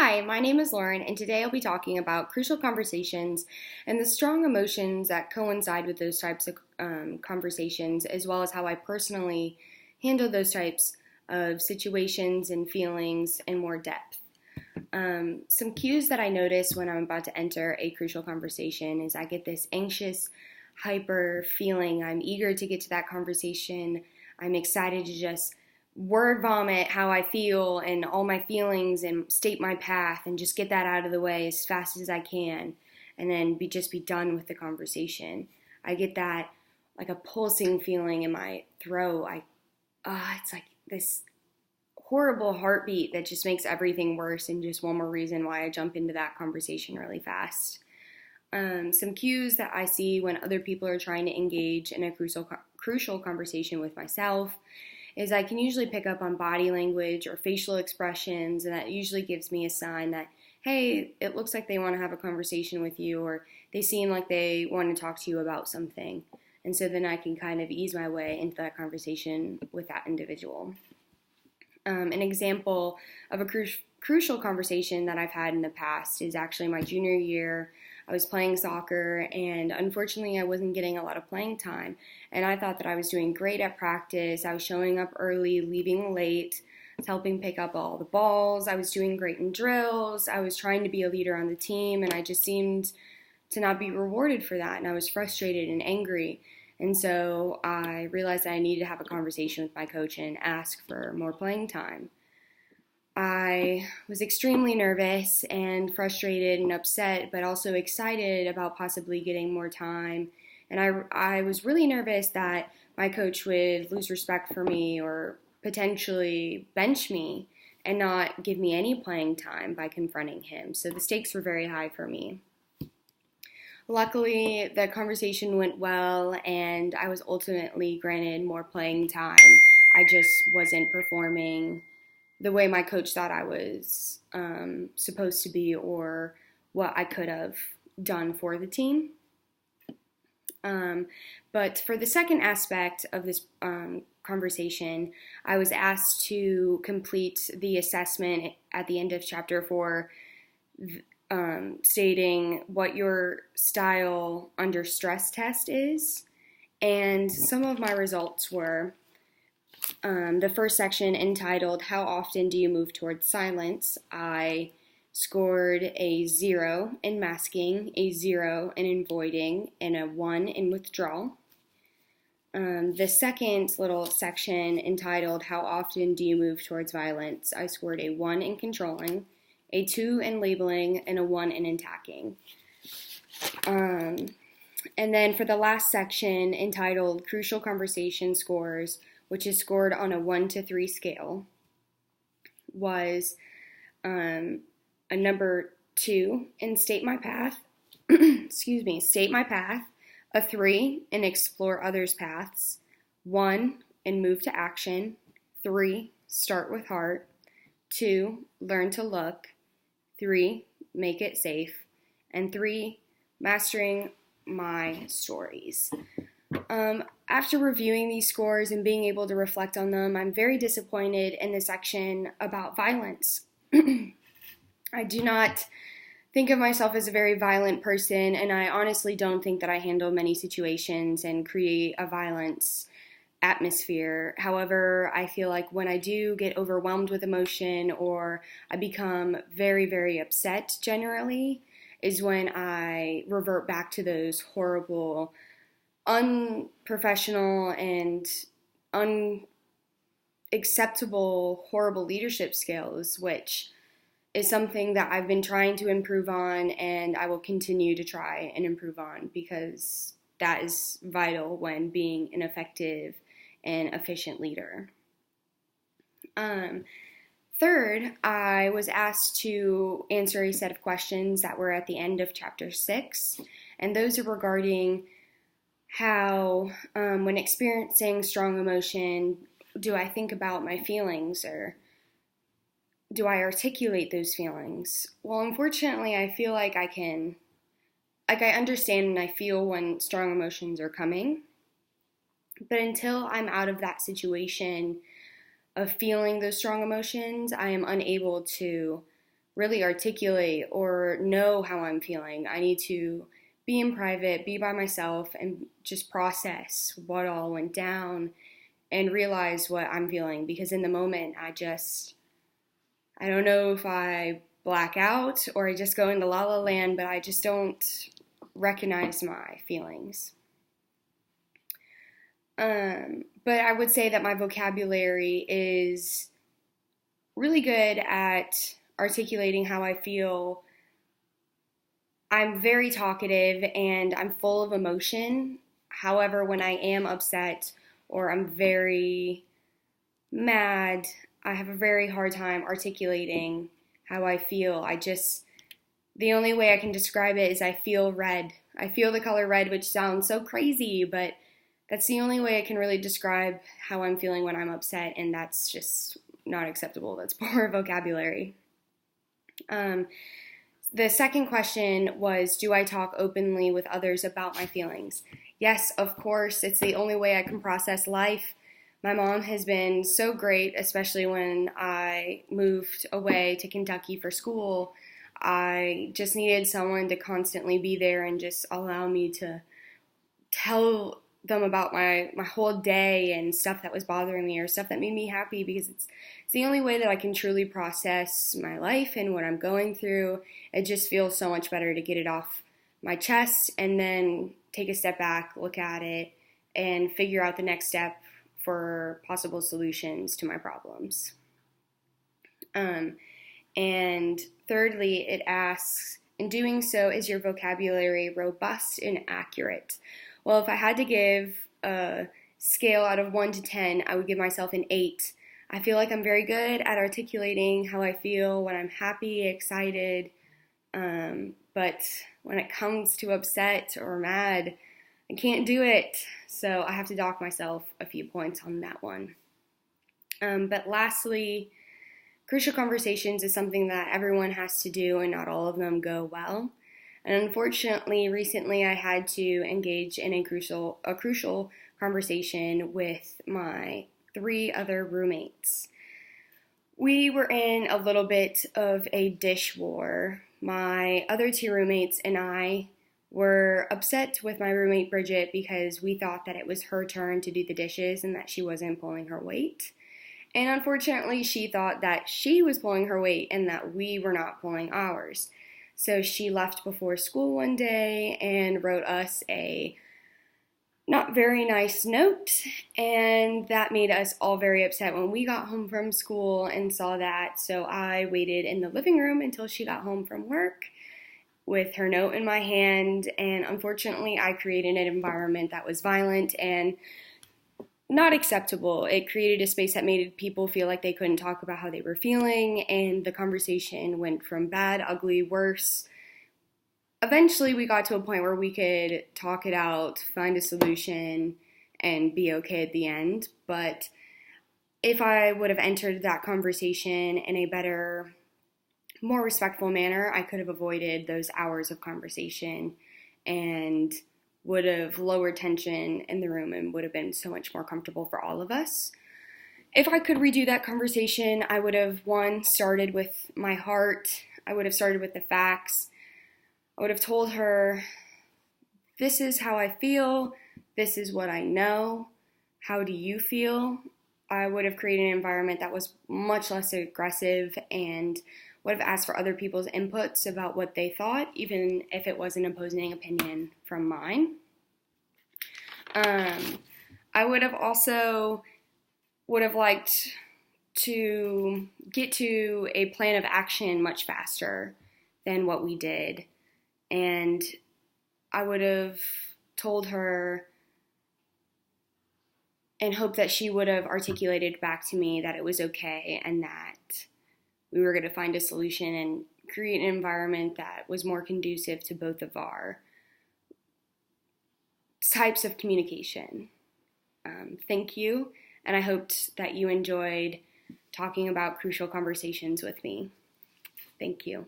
Hi, my name is Lauren, and today I'll be talking about crucial conversations and the strong emotions that coincide with those types of conversations, as well as how I personally handle those types of situations and feelings in more depth. Some cues that I notice when I'm about to enter a crucial conversation is I get this anxious, hyper feeling. I'm eager to get to that conversation. I'm excited to just word vomit how I feel and all my feelings and state my path and just get that out of the way as fast as I can and then be done with the conversation. I get that like a pulsing feeling in my throat. It's like this horrible heartbeat that just makes everything worse and just one more reason why I jump into that conversation really fast. Some cues that I see when other people are trying to engage in a crucial conversation with myself is I can usually pick up on body language or facial expressions, and that usually gives me a sign that, hey, it looks like they want to have a conversation with you, or they seem like they want to talk to you about something. And so then I can kind of ease my way into that conversation with that individual. An example of a crucial conversation that I've had in the past is actually my junior year. I was playing soccer, and unfortunately I wasn't getting a lot of playing time. And I thought that I was doing great at practice. I was showing up early, leaving late. I was helping pick up all the balls. I was doing great in drills. I was trying to be a leader on the team, and I just seemed to not be rewarded for that. And I was frustrated and angry. And so I realized that I needed to have a conversation with my coach and ask for more playing time. I was extremely nervous and frustrated and upset, but also excited about possibly getting more time. And I was really nervous that my coach would lose respect for me or potentially bench me and not give me any playing time by confronting him. So the stakes were very high for me. Luckily, the conversation went well, and I was ultimately granted more playing time. I just wasn't performing the way my coach thought I was supposed to be or what I could have done for the team. But for the second aspect of this conversation, I was asked to complete the assessment at the end of chapter 4, stating what your style under stress test is. And some of my results were the first section entitled, How Often Do You Move Towards Silence? I scored a 0 in masking, a 0 in avoiding, and a 1 in withdrawal. The second little section entitled, How Often Do You Move Towards Violence? I scored a 1 in controlling, a 2 in labeling, and a 1 in attacking. And then for the last section entitled, Crucial Conversation Scores, which is scored on a 1 to 3 scale, was a number 2 in State My Path, State My Path, a 3 in Explore Others' Paths, 1 in Move to Action, 3, Start with Heart, 2, Learn to Look, 3, Make It Safe, and 3, Mastering My Stories. After reviewing these scores and being able to reflect on them, I'm very disappointed in the section about violence. I do not think of myself as a very violent person, and I honestly don't think that I handle many situations and create a violence atmosphere. However, I feel like when I do get overwhelmed with emotion or I become very, very upset generally, is when I revert back to those horrible, unprofessional and unacceptable, horrible leadership skills, which is something that I've been trying to improve on, and I will continue to try and improve on because that is vital when being an effective and efficient leader. Third, I was asked to answer a set of questions that were at the end of chapter 6, and those are regarding how, when experiencing strong emotion, do I think about my feelings or do I articulate those feelings? Well, unfortunately, I feel like I understand and I feel when strong emotions are coming, but until I'm out of that situation of feeling those strong emotions, I am unable to really articulate or know how I'm feeling. I need to be in private, be by myself, and just process what all went down and realize what I'm feeling. Because in the moment, I don't know if I black out or I just go into la la land, but I just don't recognize my feelings. But I would say that my vocabulary is really good at articulating how I feel. I'm very talkative and I'm full of emotion. However, when I am upset or I'm very mad, I have a very hard time articulating how I feel. The only way I can describe it is I feel red. I feel the color red, which sounds so crazy, but that's the only way I can really describe how I'm feeling when I'm upset, and that's just not acceptable. That's poor vocabulary. The second question was, do I talk openly with others about my feelings? Yes, of course. It's the only way I can process life. My mom has been so great, especially when I moved away to Kentucky for school. I just needed someone to constantly be there and just allow me to tell them about my whole day and stuff that was bothering me or stuff that made me happy, because it's the only way that I can truly process my life and what I'm going through. It just feels so much better to get it off my chest and then take a step back, look at it, and figure out the next step for possible solutions to my problems. And thirdly, it asks, in doing so, is your vocabulary robust and accurate? Well, if I had to give a scale out of 1 to 10, I would give myself an 8. I feel like I'm very good at articulating how I feel when I'm happy, excited, but when it comes to upset or mad, I can't do it. So I have to dock myself a few points on that one. But lastly, crucial conversations is something that everyone has to do, and not all of them go well. And unfortunately, recently I had to engage in a crucial conversation with my 3 other roommates. We were in a little bit of a dish war. My other 2 roommates and I were upset with my roommate Bridget because we thought that it was her turn to do the dishes and that she wasn't pulling her weight. And unfortunately, she thought that she was pulling her weight and that we were not pulling ours. So she left before school one day and wrote us a not very nice note, and that made us all very upset when we got home from school and saw that. So I waited in the living room until she got home from work with her note in my hand, and unfortunately I created an environment that was violent and not acceptable. It created a space that made people feel like they couldn't talk about how they were feeling, and the conversation went from bad, ugly, worse. Eventually, we got to a point where we could talk it out, find a solution, and be okay at the end. But if I would have entered that conversation in a better, more respectful manner, I could have avoided those hours of conversation and would have lowered tension in the room and would have been so much more comfortable for all of us. If I could redo that conversation, I would have, one, started with my heart. I would have started with the facts. I would have told her, this is how I feel. This is what I know. How do you feel? I would have created an environment that was much less aggressive and would have asked for other people's inputs about what they thought, even if it was an opposing opinion from mine. I would have also liked to get to a plan of action much faster than what we did. And I would have told her and hoped that she would have articulated back to me that it was okay and that we were going to find a solution and create an environment that was more conducive to both of our types of communication. Thank you, and I hoped that you enjoyed talking about crucial conversations with me. Thank you.